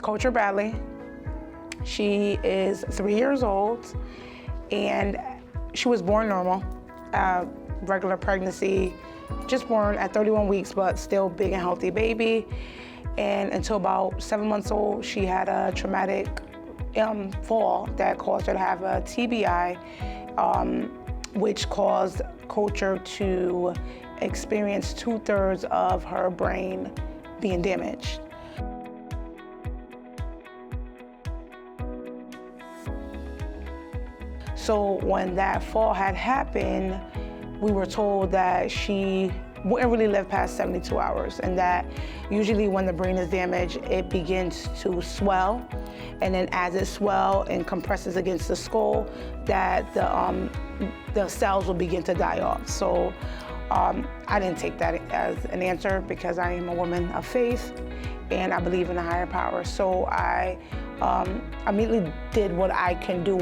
Culture Bradley. She is 3 years old, and she was born normal, regular pregnancy, just born at 31 weeks, but still big and healthy baby. And until about 7 months old, she had a traumatic fall that caused her to have a TBI, which caused Kulture to experience 2/3 of her brain being damaged. So when that fall had happened, we were told that she wouldn't really live past 72 hours, and that usually when the brain is damaged, it begins to swell, and then as it swells and compresses against the skull, that the cells will begin to die off. So I didn't take that as an answer because I am a woman of faith and I believe in a higher power. So I immediately did what I can do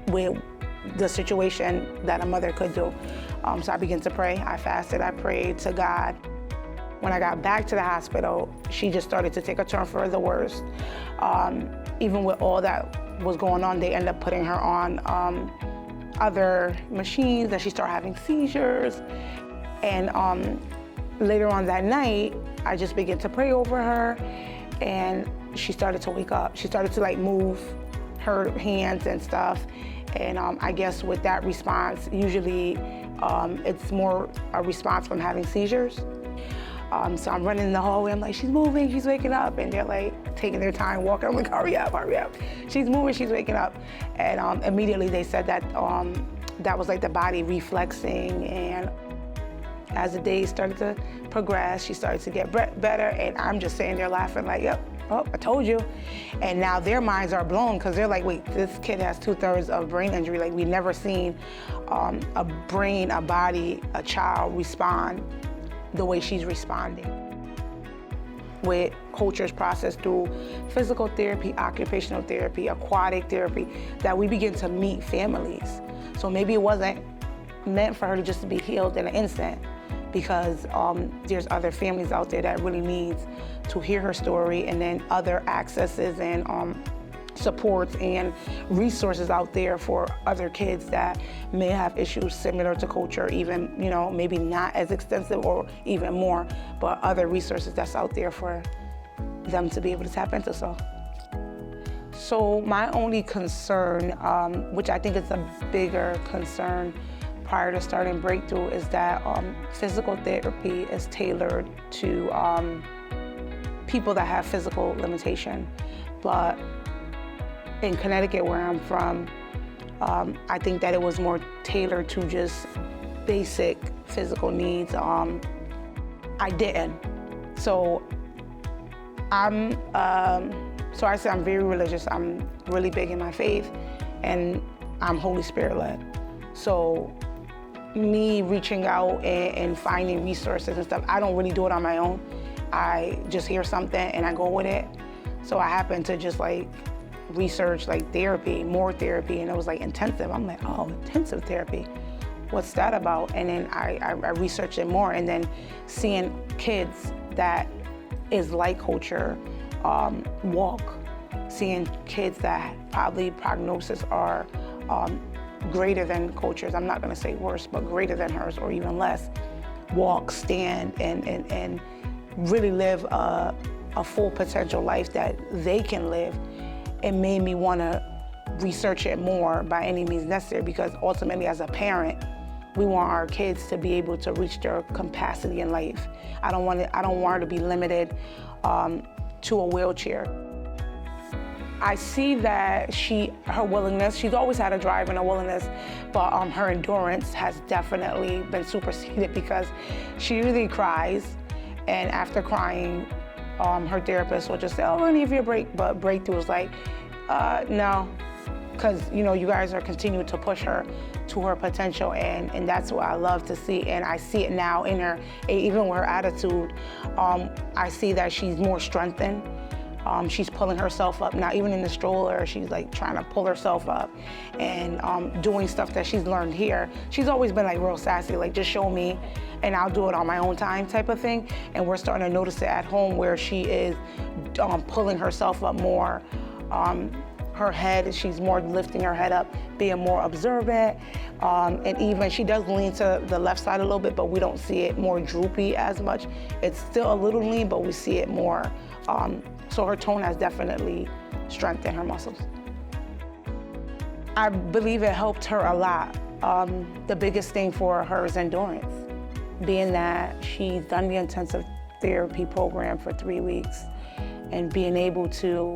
with the situation that a mother could do. So I began to pray. I fasted, I prayed to God. When I got back to the hospital, she just started to take a turn for the worse. Even with all that was going on, they ended up putting her on other machines, and she started having seizures. And later on that night, I just began to pray over her, and she started to wake up. She started to like move her hands and stuff. And I guess with that response, usually it's more a response from having seizures. So I'm running in the hallway, I'm like, she's moving, she's waking up. And they're like taking their time walking. I'm like, hurry up, hurry up. She's moving, she's waking up. And immediately they said that that was like the body reflexing. And as the days started to progress, she started to get better. And I'm just sitting there laughing like, yep, oh, I told you. And now their minds are blown because they're like, wait, this kid has 2/3 of brain injury. Like, we've never seen a brain, a body, a child respond the way she's responding. With Kulture's process through physical therapy, occupational therapy, aquatic therapy, that we begin to meet families. So maybe it wasn't meant for her to just be healed in an instant, because there's other families out there that really needs to hear her story, and then other accesses and supports and resources out there for other kids that may have issues similar to Kulture, even, you know, maybe not as extensive or even more, but other resources that's out there for them to be able to tap into. So my only concern, which I think is a bigger concern prior to starting Breakthrough, is that physical therapy is tailored to people that have physical limitation. But in Connecticut, where I'm from, I think that it was more tailored to just basic physical needs. I didn't. So I say I'm very religious. I'm really big in my faith, and I'm Holy Spirit led. So me reaching out and finding resources and stuff, I don't really do it on my own. I just hear something and I go with it. So I happened to just like research like therapy, more therapy, and it was like intensive. I'm like, oh, intensive therapy, what's that about? And then I researched it more, and then seeing kids that is like Kulture walk, seeing kids that probably prognosis are greater than Kulture's, I'm not gonna say worse, but greater than hers or even less, walk, stand, and really live a full potential life that they can live. It made me wanna research it more by any means necessary, because ultimately as a parent, we want our kids to be able to reach their capacity in life. I don't want her to be limited to a wheelchair. I see that her willingness, she's always had a drive and a willingness, but her endurance has definitely been superseded, because she usually cries, and after crying, her therapist will just say, oh, we're gonna give you a break, but Breakthrough was like, no, because you know, you guys are continuing to push her to her potential, and that's what I love to see, and I see it now in her, even with her attitude. I see that she's more strengthened. She's pulling herself up now, even in the stroller. She's like trying to pull herself up and doing stuff that she's learned here. She's always been like real sassy, like just show me and I'll do it on my own time type of thing. And we're starting to notice it at home where she is pulling herself up more. Her head, she's more lifting her head up, being more observant. And even she does lean to the left side a little bit, but we don't see it more droopy as much. It's still a little lean, but we see it more. So her tone has definitely strengthened her muscles. I believe it helped her a lot. The biggest thing for her is endurance, being that she's done the intensive therapy program for 3 weeks and being able to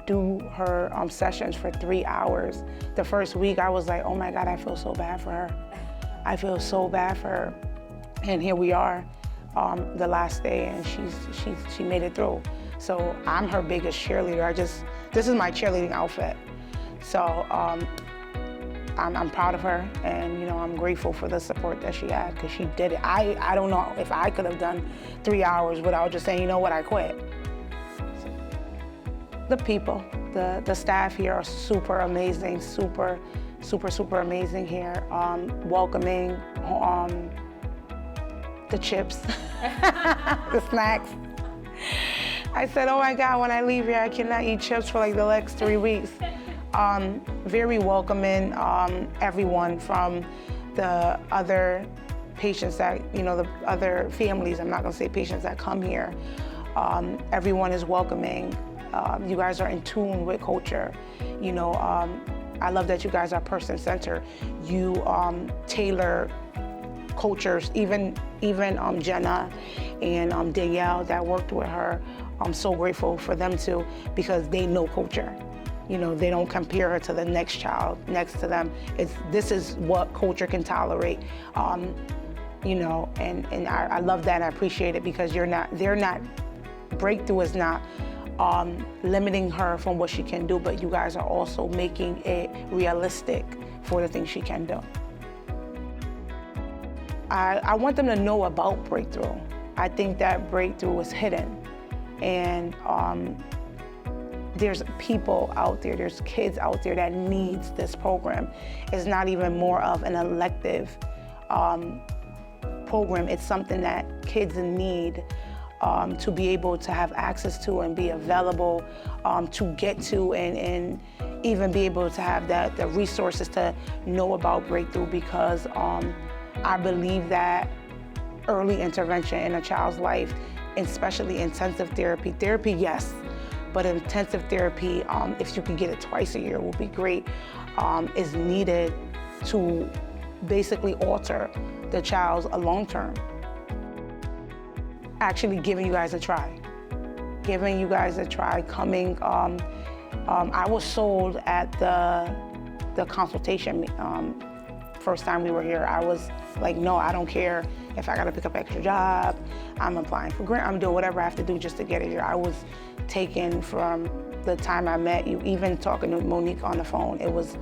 do her sessions for 3 hours. The first week I was like, oh my God, I feel so bad for her. I feel so bad for her. And here we are, the last day, and she made it through. So I'm her biggest cheerleader. This is my cheerleading outfit. So I'm proud of her, and I'm grateful for the support that she had, because she did it. I don't know if I could have done 3 hours without just saying, you know what, I quit. The people, the staff here are super amazing, super amazing here. Welcoming, the chips, the snacks. I said, oh my God, when I leave here, I cannot eat chips for like the next 3 weeks. Very welcoming, everyone from the other patients that, the other families, I'm not gonna say patients that come here. Everyone is welcoming. You guys are in tune with culture. I love that you guys are person-centered. You tailor cultures, even Jenna and Danielle that worked with her. I'm so grateful for them too, because they know culture. They don't compare her to the next child next to them. This is what culture can tolerate. And I love that and I appreciate it, because Breakthrough is not limiting her from what she can do, but you guys are also making it realistic for the things she can do. I want them to know about Breakthrough. I think that Breakthrough is hidden, and there's people out there, there's kids out there that needs this program. It's not even more of an elective program. It's something that kids need to be able to have access to and be available to get to, and even be able to have the resources to know about Breakthrough, because I believe that early intervention in a child's life, especially intensive therapy, yes, but intensive therapy, if you can get it twice a year, will be great, is needed to basically alter the child's long-term. Actually giving you guys a try. Coming, I was sold at the consultation first time we were here. I was like, no, I don't care if I gotta pick up extra job. I'm applying for grant, I'm doing whatever I have to do just to get it here. I was taken from the time I met you, even talking to Monique on the phone, it was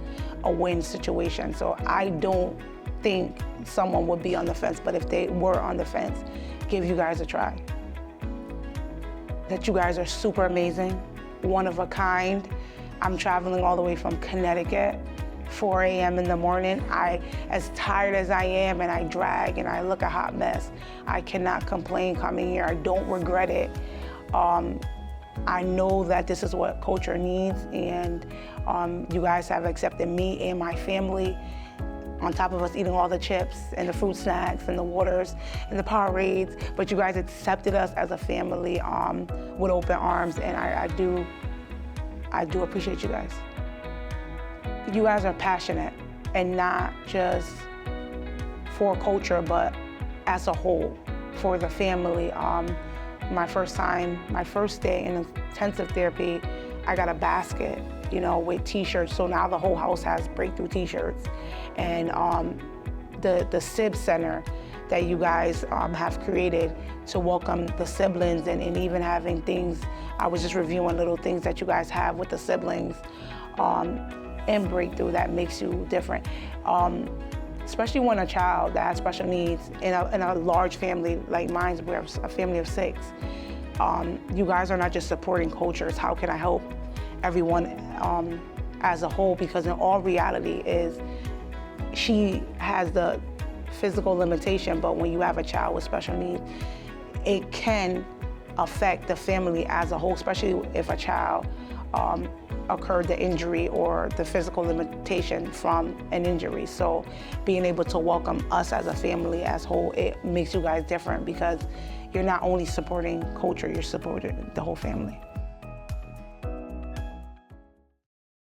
a win situation. So I don't think someone would be on the fence, but if they were on the fence, give you guys a try. That you guys are super amazing, one of a kind. I'm traveling all the way from Connecticut, 4 a.m. in the morning. As tired as I am, and I drag and I look a hot mess, I cannot complain coming here. I don't regret it. I know that this is what culture needs, and you guys have accepted me and my family, on top of us eating all the chips and the fruit snacks and the waters and the Powerades, but you guys accepted us as a family with open arms, and I do appreciate you guys. You guys are passionate, and not just for culture, but as a whole, for the family. My first day in intensive therapy, I got a basket, with t-shirts. So now the whole house has Breakthrough t-shirts. And the SIB Center that you guys have created to welcome the siblings, and even having things, I was just reviewing little things that you guys have with the siblings in Breakthrough that makes you different. Especially when a child that has special needs in a large family like mine, we're a family of 6. you guys are not just supporting Kultures. How can I help everyone as a whole? Because in all reality is, she has the physical limitation, but when you have a child with special needs, it can affect the family as a whole, especially if a child occurred the injury or the physical limitation from an injury. So being able to welcome us as a family as a whole, it makes you guys different, because you're not only supporting Kulture, you're supporting the whole family.